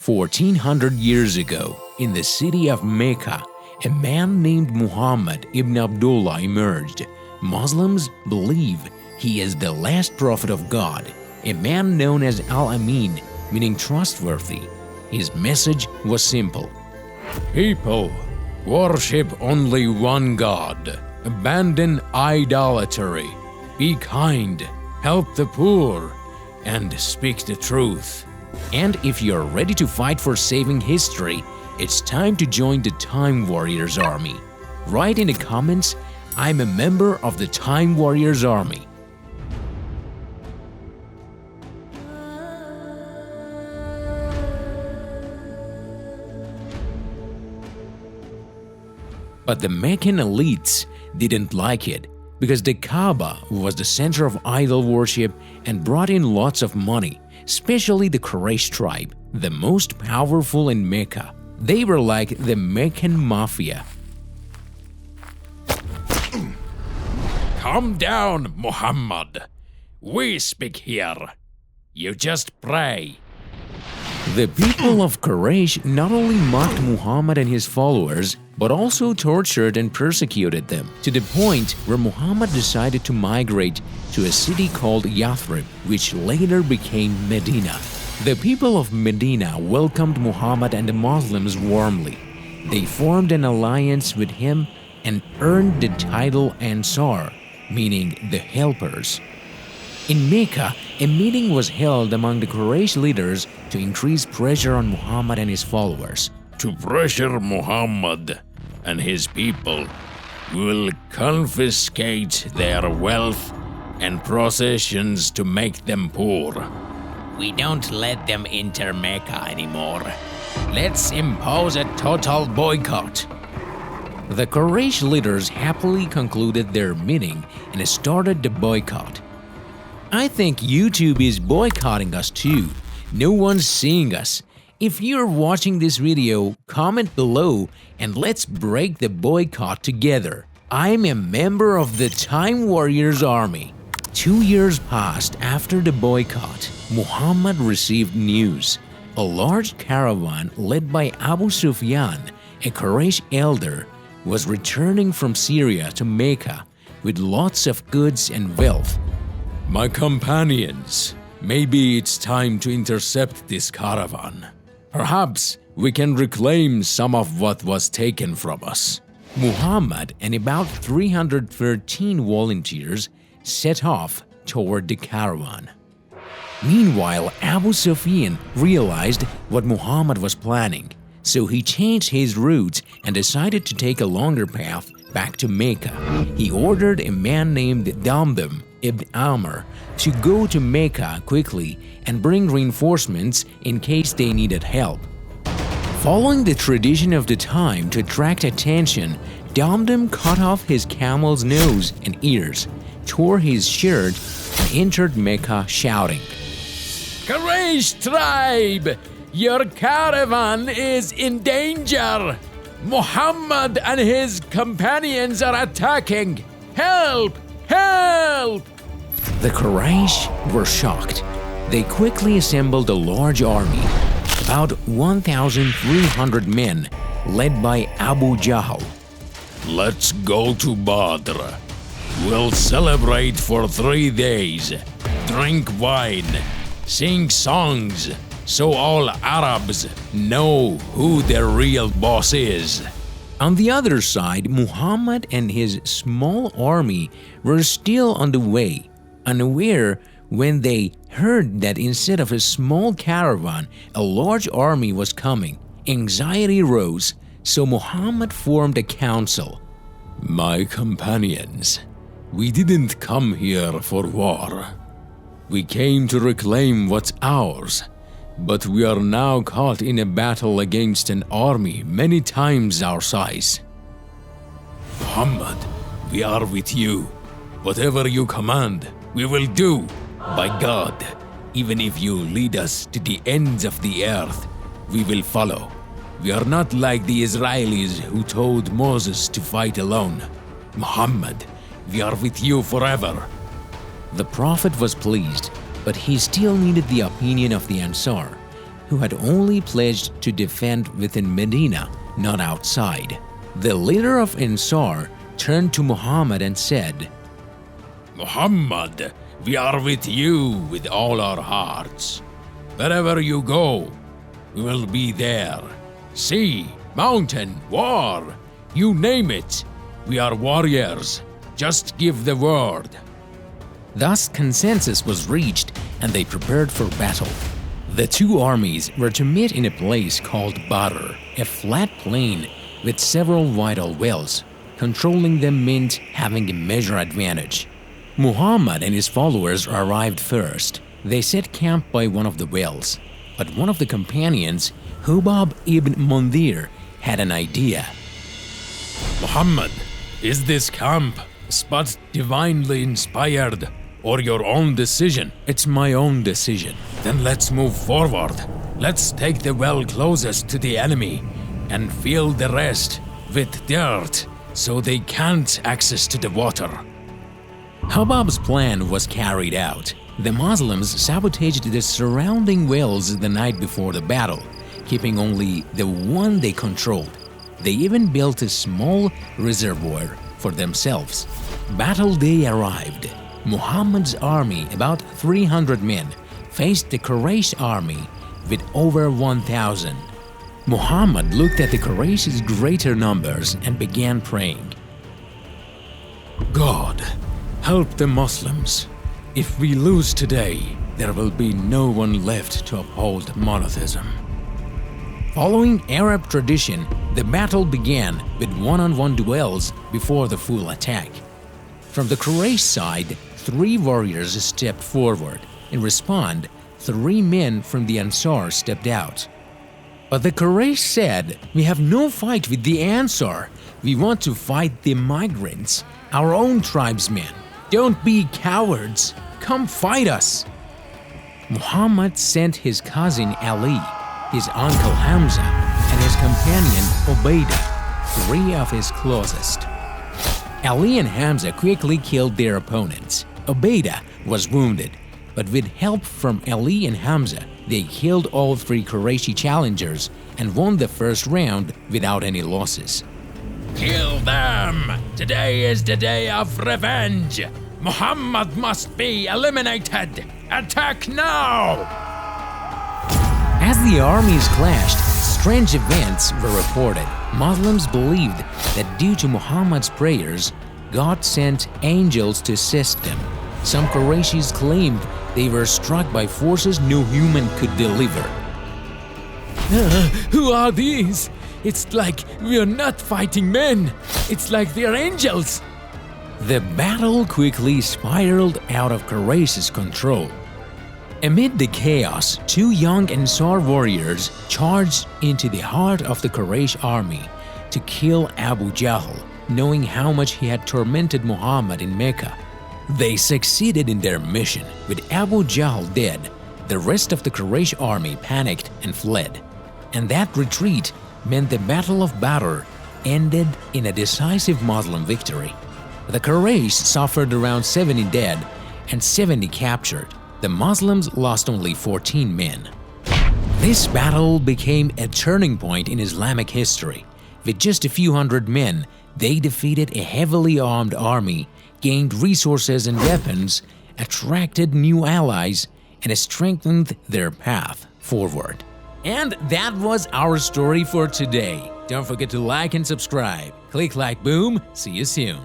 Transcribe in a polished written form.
1400 years ago, in the city of Mecca, a man named Muhammad ibn Abdullah emerged. Muslims believe he is the last prophet of God, a man known as Al-Amin, meaning trustworthy. His message was simple. People, worship only one God. Abandon idolatry. Be kind. Help the poor. And speak the truth. And if you're ready to fight for saving history, it's time to join the Time Warriors Army. Write in the comments, I'm a member of the Time Warriors Army. But the Meccan elites didn't like it because the Kaaba was the center of idol worship and brought in lots of money, especially the Quraysh tribe, the most powerful in Mecca. They were like the Meccan mafia. Calm down, Muhammad. We speak here. You just pray. The people of Quraysh not only mocked Muhammad and his followers, but also tortured and persecuted them, to the point where Muhammad decided to migrate to a city called Yathrib, which later became Medina. The people of Medina welcomed Muhammad and the Muslims warmly. They formed an alliance with him and earned the title Ansar, meaning the helpers. In Mecca, a meeting was held among the Quraysh leaders to increase pressure on Muhammad and his followers. To pressure Muhammad and his people, we will confiscate their wealth and possessions to make them poor. We don't let them enter Mecca anymore. Let's impose a total boycott. The Quraysh leaders happily concluded their meeting and started the boycott. I think YouTube is boycotting us too. No one's seeing us. If you're watching this video, comment below and let's break the boycott together. I'm a member of the Time Warriors Army. 2 years passed after the boycott. Muhammad received news. A large caravan led by Abu Sufyan, a Quraysh elder, was returning from Syria to Mecca with lots of goods and wealth. My companions, maybe it's time to intercept this caravan. Perhaps we can reclaim some of what was taken from us. Muhammad and about 313 volunteers set off toward the caravan. Meanwhile, Abu Sufyan realized what Muhammad was planning, so he changed his route and decided to take a longer path back to Mecca. He ordered a man named Damdam ibn Amr to go to Mecca quickly and bring reinforcements in case they needed help. Following the tradition of the time to attract attention, Damdam cut off his camel's nose and ears, tore his shirt, and entered Mecca shouting, Quraysh tribe, your caravan is in danger. Muhammad and his companions are attacking. Help! Help! The Quraysh were shocked. They quickly assembled a large army, about 1,300 men, led by Abu Jahl. Let's go to Badr. We'll celebrate for 3 days, drink wine, sing songs, so all Arabs know who their real boss is. On the other side, Muhammad and his small army were still on the way, unaware when they heard that instead of a small caravan, a large army was coming. Anxiety rose, so Muhammad formed a council. My companions, we didn't come here for war. We came to reclaim what's ours, but we are now caught in a battle against an army many times our size. Muhammad, we are with you. Whatever you command, we will do. By God, even if you lead us to the ends of the earth, we will follow. We are not like the Israelis who told Moses to fight alone. Muhammad, we are with you forever. The Prophet was pleased, but he still needed the opinion of the Ansar. who had only pledged to defend within Medina, not outside. The leader of Ansar turned to Muhammad and said, Muhammad, we are with you with all our hearts. Wherever you go, we will be there. Sea, mountain, war, you name it. We are warriors. Just give the word. Thus consensus was reached and they prepared for battle. The two armies were to meet in a place called Badr, a flat plain with several vital wells. Controlling them meant having a major advantage. Muhammad and his followers arrived first. They set camp by one of the wells, but one of the companions, Hubab ibn Mundhir, had an idea. Muhammad, is this camp spot divinely inspired or your own decision? It's my own decision. Then let's move forward. Let's take the well closest to the enemy and fill the rest with dirt so they can't access to the water. Hubab's plan was carried out. The Muslims sabotaged the surrounding wells the night before the battle, keeping only the one they controlled. They even built a small reservoir for themselves. Battle day arrived. Muhammad's army, about 300 men, faced the Quraysh army with over 1,000. Muhammad looked at the Quraysh's greater numbers and began praying. God, help the Muslims. If we lose today, there will be no one left to uphold monotheism. Following Arab tradition, the battle began with one-on-one duels before the full attack. From the Quraysh side, 3 warriors stepped forward. In response, 3 men from the Ansar stepped out. But the Quraysh said, "We have no fight with the Ansar. We want to fight the migrants, our own tribesmen. Don't be cowards. Come fight us." Muhammad sent his cousin Ali, his uncle Hamza, and his companion Ubaidah, 3 of his closest. Ali and Hamza quickly killed their opponents. Ubaidah was wounded, but with help from Ali and Hamza, they killed all 3 Qurayshi challengers and won the first round without any losses. Kill them! Today is the day of revenge! Muhammad must be eliminated! Attack now! As the armies clashed, strange events were reported. Muslims believed that due to Muhammad's prayers, God sent angels to assist them. Some Qurayshis claimed they were struck by forces no human could deliver. Who are these? It's like we are not fighting men. It's like they are angels. The battle quickly spiraled out of Quraysh's control. Amid the chaos, 2 young Ansar warriors charged into the heart of the Quraysh army to kill Abu Jahl, knowing how much he had tormented Muhammad in Mecca. They succeeded in their mission. With Abu Jahl dead, the rest of the Quraysh army panicked and fled. And that retreat meant the Battle of Badr ended in a decisive Muslim victory. The Quraysh suffered around 70 dead and 70 captured. The Muslims lost only 14 men. This battle became a turning point in Islamic history. With just a few hundred men, they defeated a heavily armed army, gained resources and weapons, attracted new allies, and strengthened their path forward. And that was our story for today. Don't forget to like and subscribe. Click like boom. See you soon.